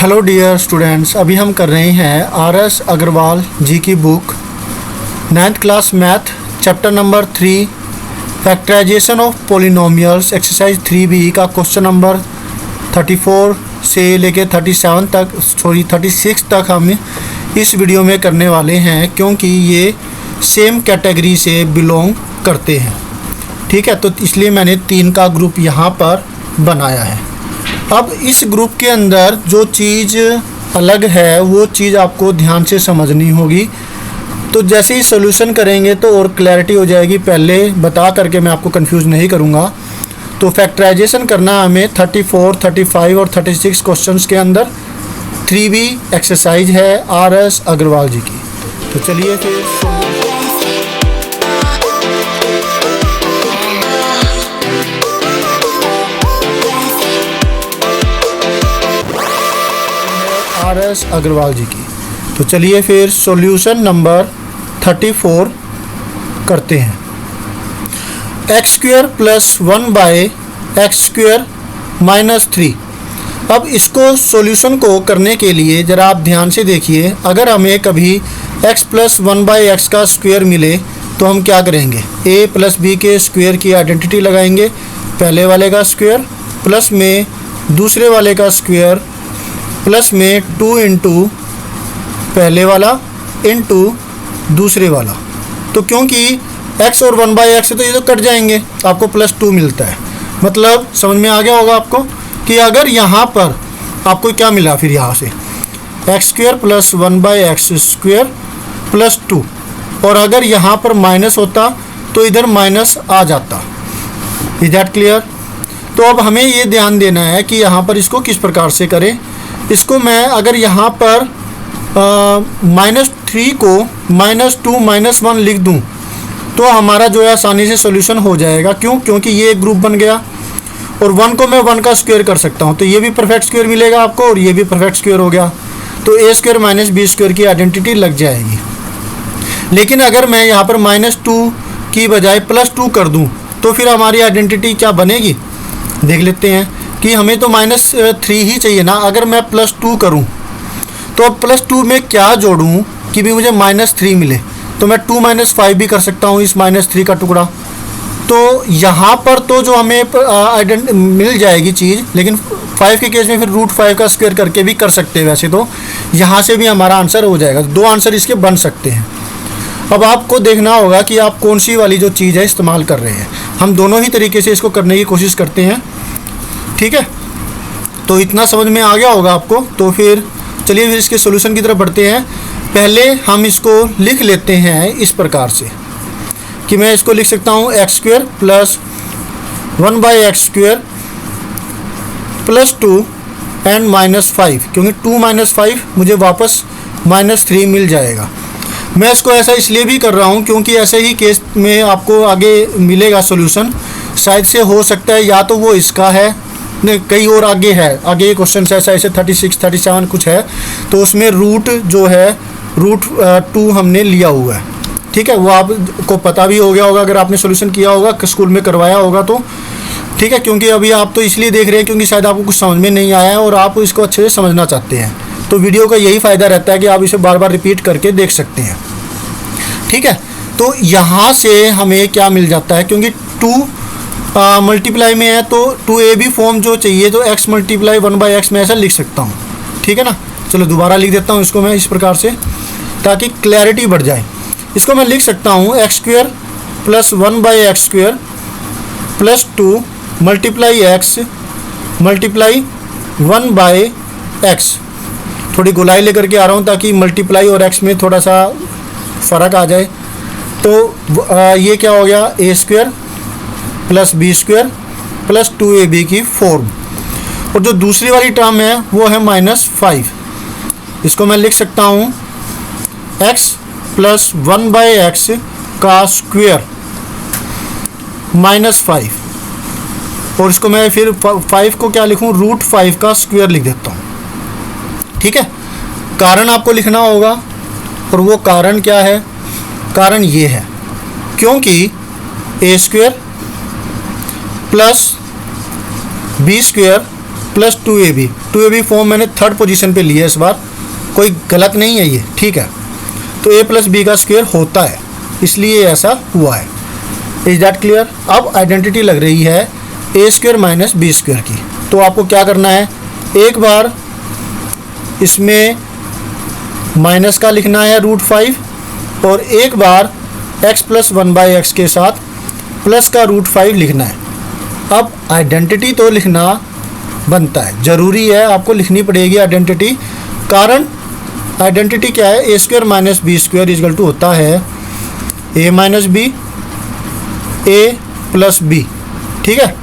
Hello dear students, अभी हम कर रहे हैं आर.एस. अग्रवाल जी की book 9th class math chapter number 3 factorisation of polynomials exercise 3B का क्वेश्चन नंबर 34 से लेके 36 तक हम इस वीडियो में करने वाले हैं, क्योंकि ये सेम कैटेगरी से बिलोंग करते हैं। ठीक है, तो इसलिए मैंने 3 का ग्रुप यहाँ पर बनाया है। अब इस ग्रुप के अंदर जो चीज़ अलग है वो चीज़ आपको ध्यान से समझनी होगी। तो जैसे ही सॉल्यूशन करेंगे तो और क्लैरिटी हो जाएगी। पहले बता करके मैं आपको कंफ्यूज नहीं करूँगा। तो फैक्टराइजेशन करना हमें 34, 35 और 36 क्वेश्चंस के अंदर 3B एक्सरसाइज है आर.एस. अग्रवाल जी की। तो चलिए फिर आर.एस. अग्रवाल जी की। तो चलिए फिर सॉल्यूशन नंबर 34 करते हैं। X square plus 1/x² minus 3। अब इसको सॉल्यूशन को करने के लिए ज़रा आप ध्यान से देखिए। अगर हमें कभी x प्लस 1/x का स्क्वायर मिले तो हम क्या करेंगे? a प्लस b के स्क्वायर की आइडेंटिटी लगाएंगे। पहले वाले का स्क्वायर प्लस में दूसरे वाले का स्क्वायर प्लस में 2 इंटू पहले वाला इंटू दूसरे वाला। तो क्योंकि x और 1/x से तो ये तो कट जाएंगे, आपको +2 मिलता है। मतलब समझ में आ गया होगा आपको कि अगर यहाँ पर आपको क्या मिला, फिर यहाँ से x² प्लस 1/x² प्लस 2, और अगर यहाँ पर माइनस होता तो इधर माइनस आ जाता। Is that clear? तो अब हमें ये ध्यान देना है कि यहाँ पर इसको किस प्रकार से करें। इसको मैं अगर यहाँ पर -3 को -2 -1 लिख दूँ तो हमारा जो है आसानी से सॉल्यूशन हो जाएगा। क्यों? क्योंकि ये एक ग्रुप बन गया और 1 को मैं 1 का स्क्वायर कर सकता हूँ, तो ये भी परफेक्ट स्क्वायर मिलेगा आपको और ये भी परफेक्ट स्क्वायर हो गया। तो a² माइनस b² की आइडेंटिटी लग जाएगी। लेकिन अगर मैं यहाँ पर -2 की बजाय +2 कर दूँ तो फिर हमारी आइडेंटिटी क्या बनेगी, देख लेते हैं। कि हमें तो -3 ही चाहिए ना। अगर मैं +2 करूं तो अब +2 में क्या जोड़ूं कि भी मुझे -3 मिले? तो मैं 2 - 5 भी कर सकता हूं इस -3 का टुकड़ा। तो यहाँ पर तो जो हमें मिल जाएगी चीज़, लेकिन 5 के केस में फिर √5 का स्क्वायर करके भी कर सकते हैं। वैसे तो यहाँ से भी हमारा आंसर हो जाएगा। 2 आंसर इसके बन सकते हैं। अब आपको देखना होगा कि आप कौन सी वाली जो चीज़ है इस्तेमाल कर रहे हैं। हम दोनों ही तरीके से इसको करने की कोशिश करते हैं। ठीक है, तो इतना समझ में आ गया होगा आपको। तो फिर चलिए फिर इसके सॉल्यूशन की तरफ बढ़ते हैं। पहले हम इसको लिख लेते हैं इस प्रकार से कि मैं इसको लिख सकता हूँ x² plus 1/x² plus 2 and -5, क्योंकि 2 - 5 मुझे वापस -3 मिल जाएगा। मैं इसको ऐसा इसलिए भी कर रहा हूँ क्योंकि ऐसे ही केस में आपको आगे मिलेगा सॉल्यूशन। शायद से हो सकता है या तो वो इसका है, नहीं कहीं और आगे है। आगे क्वेश्चन ऐसा ऐसे 36, 37 कुछ है, तो उसमें रूट जो है √2 हमने लिया हुआ है। ठीक है, वो आपको पता भी हो गया होगा अगर आपने सॉल्यूशन किया होगा, स्कूल में करवाया होगा तो। ठीक है, क्योंकि अभी आप तो इसलिए देख रहे हैं क्योंकि शायद आपको कुछ समझ में नहीं आया है और आप इसको अच्छे से समझना चाहते हैं। तो वीडियो का यही फ़ायदा रहता है कि आप इसे बार बार रिपीट करके देख सकते हैं। ठीक है, तो यहाँ से हमें क्या मिल जाता है, क्योंकि 2 मल्टीप्लाई में है तो 2ab फॉर्म जो चाहिए तो x × 1/x में ऐसा लिख सकता हूँ। ठीक है ना। चलो दोबारा लिख देता हूँ इसको मैं इस प्रकार से ताकि क्लैरिटी बढ़ जाए। इसको मैं लिख सकता हूँ x² plus 1/x² plus 2 multiply x multiply 1/x। थोड़ी गोलाई लेकर के आ रहा हूँ ताकि मल्टीप्लाई और x में थोड़ा सा फ़र्क आ जाए। तो ये क्या हो गया, a² plus b² plus 2ab की फॉर्म। और जो दूसरी वाली टर्म है वो है -5। इसको मैं लिख सकता हूँ x प्लस 1/x का स्क्वायर -5। और इसको मैं फिर 5 को क्या लिखूँ, √5 का स्क्वायर लिख देता हूँ। ठीक है, कारण आपको लिखना होगा और वो कारण क्या है? कारण ये है क्योंकि a² plus b² plus 2ab। 2ab form मैंने थर्ड पोजीशन पे लिया है इस बार, कोई गलत नहीं है ये, ठीक है। तो a प्लस बी का स्क्वायर होता है, इसलिए ऐसा हुआ है। Is that clear? अब आइडेंटिटी लग रही है A square minus B square की। तो आपको क्या करना है, एक बार इसमें माइनस का लिखना है √5 और एक बार x प्लस 1/x के साथ प्लस का √5 लिखना है। अब आइडेंटिटी तो लिखना बनता है, ज़रूरी है, आपको लिखनी पड़ेगी आइडेंटिटी। कारण आइडेंटिटी क्या है, A square minus B square equal to होता है A minus B A plus B, ठीक है।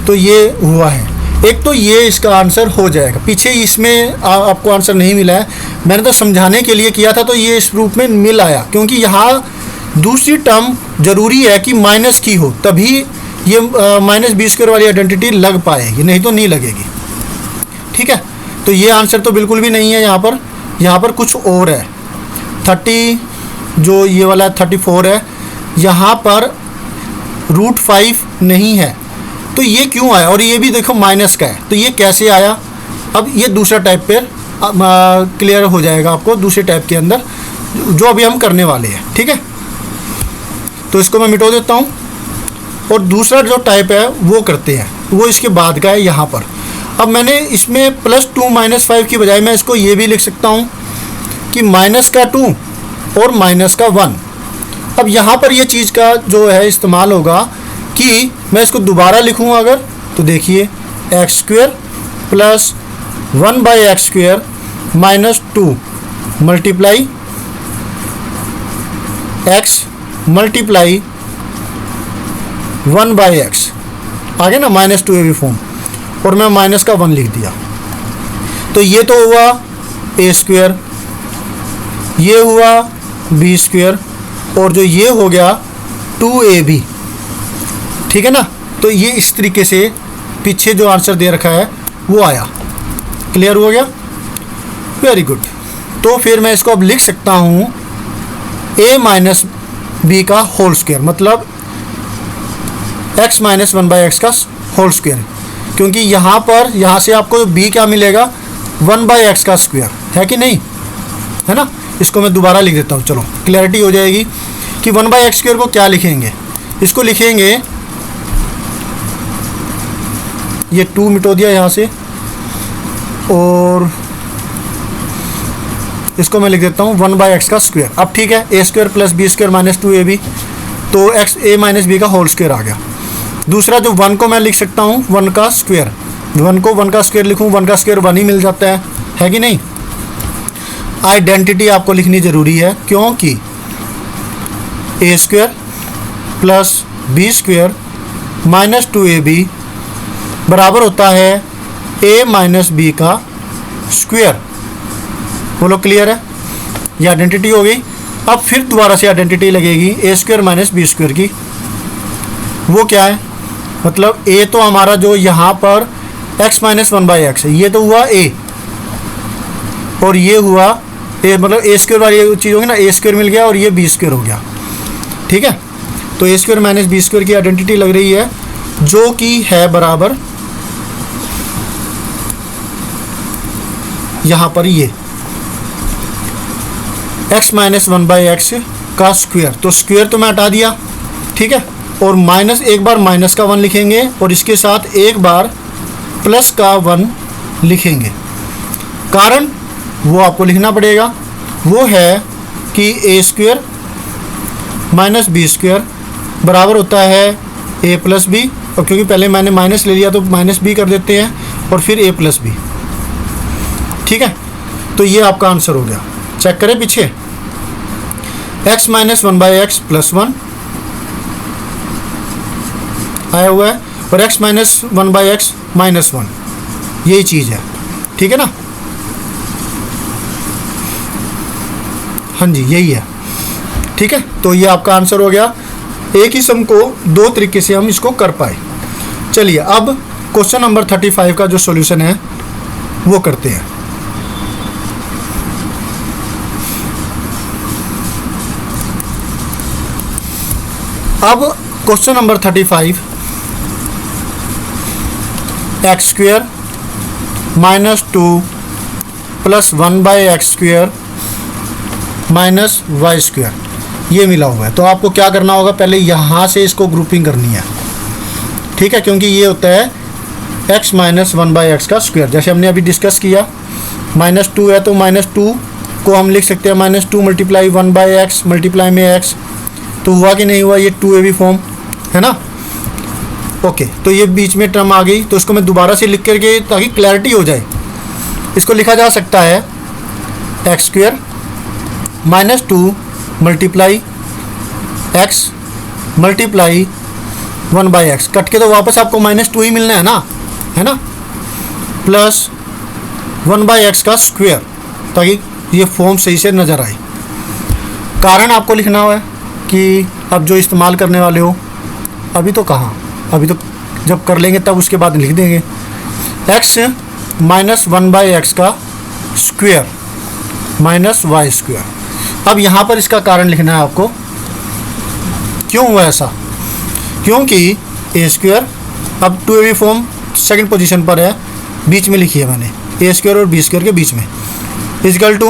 तो ये हुआ है, एक तो ये इसका आंसर हो जाएगा। पीछे इसमें आपको आंसर नहीं मिला है, मैंने तो समझाने के लिए किया था, तो ये इस रूप में मिल आया, क्योंकि यहाँ दूसरी टर्म ज़रूरी है कि माइनस की हो, तभी ये माइनस बी स्क्वायर वाली आइडेंटिटी लग पाएगी, नहीं तो नहीं लगेगी, ठीक है। तो ये आंसर तो बिल्कुल भी नहीं है, यहाँ पर कुछ और है। 30 जो ये वाला 34 है, यहाँ पर √5 नहीं है, तो ये क्यों आया? और ये भी देखो माइनस का है, तो ये कैसे आया? अब ये दूसरा टाइप पे क्लियर हो जाएगा आपको, दूसरे टाइप के अंदर जो अभी हम करने वाले हैं, ठीक है। तो इसको मैं मिटा देता हूँ और दूसरा जो टाइप है वो करते हैं, वो इसके बाद का है यहाँ पर। अब मैंने इसमें +2 - 5 की बजाय मैं इसको ये भी लिख सकता हूँ कि -2 और -1। अब यहाँ पर ये चीज़ का जो है इस्तेमाल होगा कि मैं इसको दोबारा लिखूँ अगर, तो देखिए x² + 1/x² -2 multiply x multiply 1/x आ गया ना, -2ab फॉर्म, और मैं -1 लिख दिया। तो ये तो हुआ a², ये हुआ b², और जो ये हो गया 2ab, ठीक है ना। तो ये इस तरीके से पीछे जो आंसर दे रखा है वो आया। क्लियर हो गया? Very good. तो फिर मैं इसको अब लिख सकता हूँ a माइनस बी का होल स्क्वायर, मतलब x माइनस 1/x का होल स्क्वायर, क्योंकि यहाँ से आपको b क्या मिलेगा, 1/x का स्क्वायर, है कि नहीं, है ना। इसको मैं दोबारा लिख देता हूँ, चलो क्लैरिटी हो जाएगी कि 1/x² को क्या लिखेंगे। इसको लिखेंगे, ये 2 मिटो दिया यहाँ से, और इसको मैं लिख देता हूँ 1/x का स्क्वायर। अब ठीक है, a² + b² - 2ab, तो a माइनस बी का होल स्क्वायर आ गया। दूसरा जो 1 को मैं लिख सकता हूँ 1 का स्क्वायर, 1 को 1 का स्क्वायर लिखूँ, 1 का स्क्वायर 1 ही मिल जाता है कि नहीं। आइडेंटिटी आपको लिखनी ज़रूरी है, क्योंकि a² + b² - 2ab बराबर होता है a माइनस बी का स्क्वायर। बोलो क्लियर है? ये आइडेंटिटी हो गई। अब फिर दोबारा से आइडेंटिटी लगेगी a² - b² की। वो क्या है, मतलब a तो हमारा जो यहाँ पर x माइनस 1/x है, ये तो हुआ a, और ये हुआ a, मतलब a² वाली चीज़ होगी ना, a² मिल गया और ये b² हो गया, ठीक है। तो a² - b² की आइडेंटिटी लग रही है, जो कि है बराबर यहाँ पर ये x माइनस 1/x का स्क्वायर। तो स्क्वायर तो मैं हटा दिया, ठीक है, और एक बार -1 लिखेंगे और इसके साथ एक बार +1 लिखेंगे। कारण वो आपको लिखना पड़ेगा, वो है कि a² - b² बराबर होता है a + b, और क्योंकि पहले मैंने माइनस ले लिया तो -b कर देते हैं, और फिर a + b, ठीक है। तो ये आपका आंसर हो गया। चेक करें पीछे, x माइनस 1/x +1 आया हुआ है, और x माइनस 1/x -1, यही चीज़ है, ठीक है ना। हाँ जी, यही है, ठीक है। तो ये आपका आंसर हो गया। एक ही सम को दो तरीके से हम इसको कर पाए। चलिए अब क्वेश्चन नंबर 35 का जो सॉल्यूशन है वो करते हैं। अब question number 35, x² -2 plus 1/x² minus y², ये मिला हुआ है। तो आपको क्या करना होगा, पहले यहाँ से इसको ग्रुपिंग करनी है, ठीक है, क्योंकि ये होता है x माइनस 1/x²। जैसे हमने अभी डिस्कस किया, -2 है तो -2 को हम लिख सकते हैं -2 मल्टीप्लाई 1/x मल्टीप्लाई में x। तो हुआ कि नहीं हुआ, ये 2ab फॉर्म है ना। ओके, तो ये बीच में टर्म आ गई, तो इसको मैं दोबारा से लिख करके ताकि क्लैरिटी हो जाए, इसको लिखा जा सकता है x² -2 multiply x multiply 1/x। Cut के तो वापस आपको -2 ही मिलना है ना, प्लस 1/x², ताकि ये फॉर्म सही से नज़र आए। कारण आपको लिखना हुआ है कि अब जो इस्तेमाल करने वाले हो, अभी तो कहाँ, अभी तो जब कर लेंगे तब उसके बाद लिख देंगे x minus 1/x² minus y²। अब यहाँ पर इसका कारण लिखना है आपको, क्यों हुआ ऐसा, क्योंकि a² अब 2ab फॉर्म सेकंड पोजीशन पर है, बीच में लिखी है मैंने, a² और b² के बीच में, equal to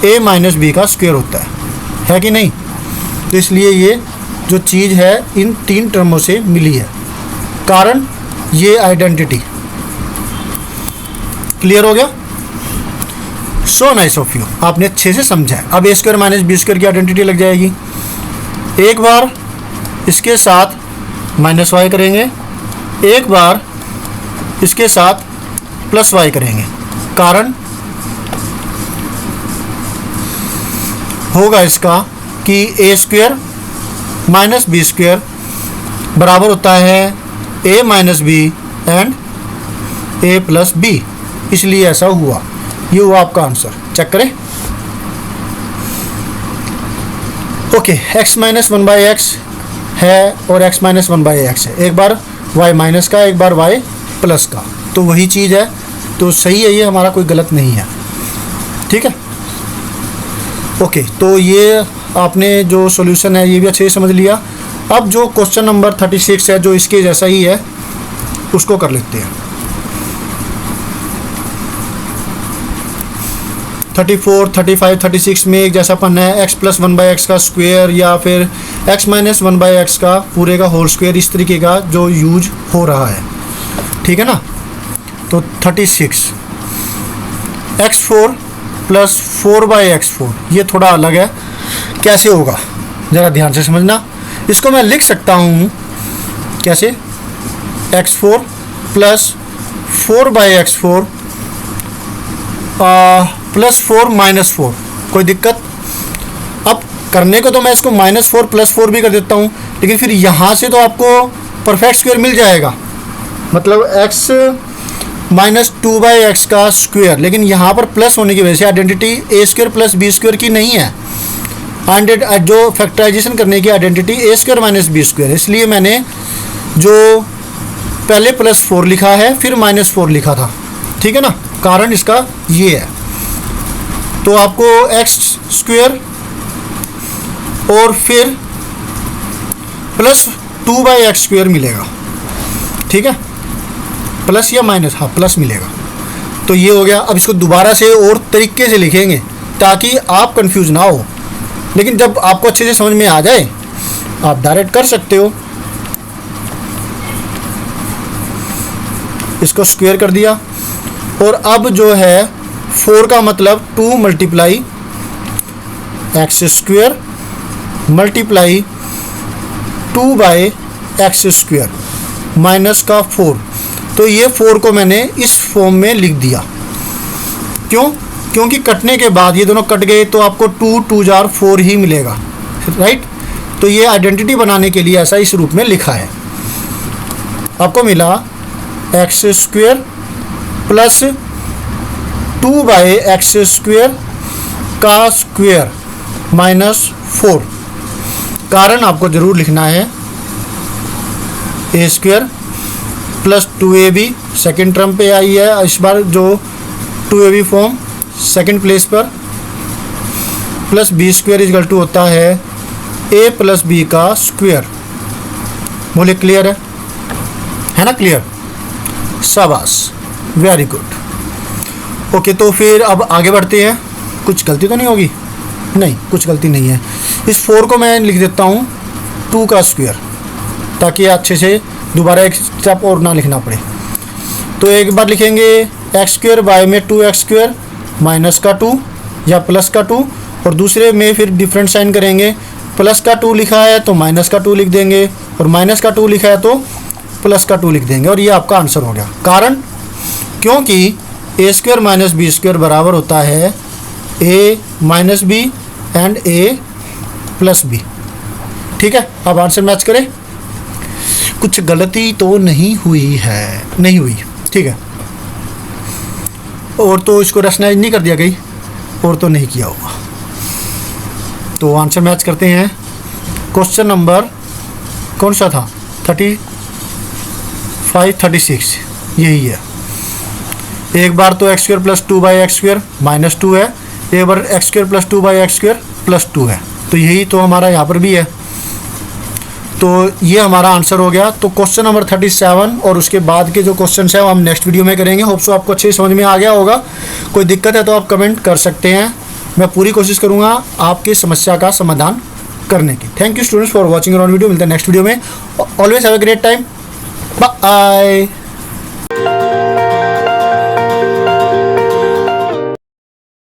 a minus b का स्क्वायर होता है कि नहीं। तो इसलिए ये जो चीज़ है इन तीन टर्मों से मिली है, कारण ये आइडेंटिटी। क्लियर हो गया? सो नाइस ऑफ यू, आपने अच्छे से समझा है। अब a² माइनस b² की आइडेंटिटी लग जाएगी। एक बार इसके साथ माइनस y करेंगे, एक बार इसके साथ प्लस y करेंगे। कारण होगा इसका कि a² माइनस b² बराबर होता है a minus b and a plus b, इसलिए ऐसा हुआ। ये हुआ आपका आंसर, चेक करें। ओके, x माइनस 1/x है और x माइनस 1/x है, एक बार y माइनस का, एक बार y प्लस का, तो वही चीज़ है, तो सही है, ये हमारा कोई गलत नहीं है, ठीक है। ओके, तो ये आपने जो सॉल्यूशन है ये भी अच्छे से समझ लिया। अब जो क्वेश्चन नंबर 36 है, जो इसके जैसा ही है, उसको कर लेते हैं। 34, 35, 36 में एक जैसा पन्ना है, x प्लस 1/x का स्क्वायर या फिर x माइनस 1/x का पूरे का होल स्क्वायर, इस तरीके का जो यूज हो रहा है, ठीक है ना। तो 36 x4 प्लस 4/x4, ये थोड़ा अलग है, कैसे होगा ज़रा ध्यान से समझना। इसको मैं लिख सकता हूँ कैसे, x4 plus 4/x4 plus 4 minus 4, कोई दिक्कत। अब करने को तो मैं इसको -4 प्लस 4 भी कर देता हूँ, लेकिन फिर यहाँ से तो आपको परफेक्ट स्क्वायर मिल जाएगा, मतलब x माइनस 2/x का स्क्वायर, लेकिन यहाँ पर प्लस होने की वजह से आइडेंटिटी a² प्लस b² की नहीं है। जो फैक्टराइजेशन करने की आइडेंटिटी a² माइनस b², इसलिए मैंने जो पहले +4 लिखा है फिर -4 लिखा था, ठीक है ना। कारण इसका ये है, तो आपको x² और फिर प्लस 2/x² मिलेगा, ठीक है, प्लस या माइनस, हाँ प्लस मिलेगा। तो ये हो गया। अब इसको दोबारा से और तरीके से लिखेंगे ताकि आप कंफ्यूज ना हो, लेकिन जब आपको अच्छे से समझ में आ जाए आप डायरेक्ट कर सकते हो। इसको स्क्वायर कर दिया, और अब जो है 4 का मतलब 2 multiply x² multiply 2/x² minus का 4। तो ये 4 को मैंने इस फॉर्म में लिख दिया, क्यों, क्योंकि कटने के बाद ये दोनों कट गए तो आपको 2 2 जार 4 ही मिलेगा, राइट। तो ये आइडेंटिटी बनाने के लिए ऐसा इस रूप में लिखा है। आपको मिला x² प्लस 2/x² का स्क्वायर माइनस 4। कारण आपको ज़रूर लिखना है a² plus 2ab, second term पे आई है इस बार जो 2ab फॉर्म सेकेंड प्लेस पर, प्लस b² इक्वल टू होता है a प्लस b का स्क्वायर। बोले क्लियर है ना, क्लियर, शाबाश। Very good. ओके, तो फिर अब आगे बढ़ते हैं। कुछ गलती तो नहीं होगी? नहीं, कुछ गलती नहीं है। इस 4 को मैं लिख देता हूँ 2 का स्क्वायर, ताकि अच्छे से दोबारा एक स्टेप और ना लिखना पड़े। तो एक बार लिखेंगे एक्स स्क्वायर, बाय में 2x स्क्वायर माइनस का 2 या प्लस का 2, और दूसरे में फिर डिफरेंट साइन करेंगे। प्लस का 2 लिखा है तो माइनस का 2 लिख देंगे, और माइनस का 2 लिखा है तो प्लस का 2 लिख देंगे, और ये आपका आंसर हो गया। कारण, क्योंकि A square minus B square बराबर होता है A minus B and A plus B. ठीक है, अब आंसर मैच करें। कुछ गलती तो नहीं हुई है? नहीं हुई, ठीक है। और तो इसको रैशनलाइज नहीं कर दिया गई, और तो नहीं किया होगा। तो आंसर मैच करते हैं। क्वेश्चन नंबर कौन सा था? 35, 36 यही है। एक बार तो X square plus 2 by X square minus 2 है, एक बार X square plus 2 by X square plus 2 है। तो यही तो हमारा यहाँ पर भी है। तो ये हमारा आंसर हो गया। तो क्वेश्चन नंबर 37 और उसके बाद के जो क्वेश्चन है वो हम नेक्स्ट वीडियो में करेंगे। होप सो आपको अच्छे समझ में आ गया होगा। कोई दिक्कत है तो आप कमेंट कर सकते हैं, मैं पूरी कोशिश करूँगा आपकी समस्या का समाधान करने की। Thank you students for watching our video. मिलते हैं नेक्स्ट वीडियो में। Always have a great time. Bye.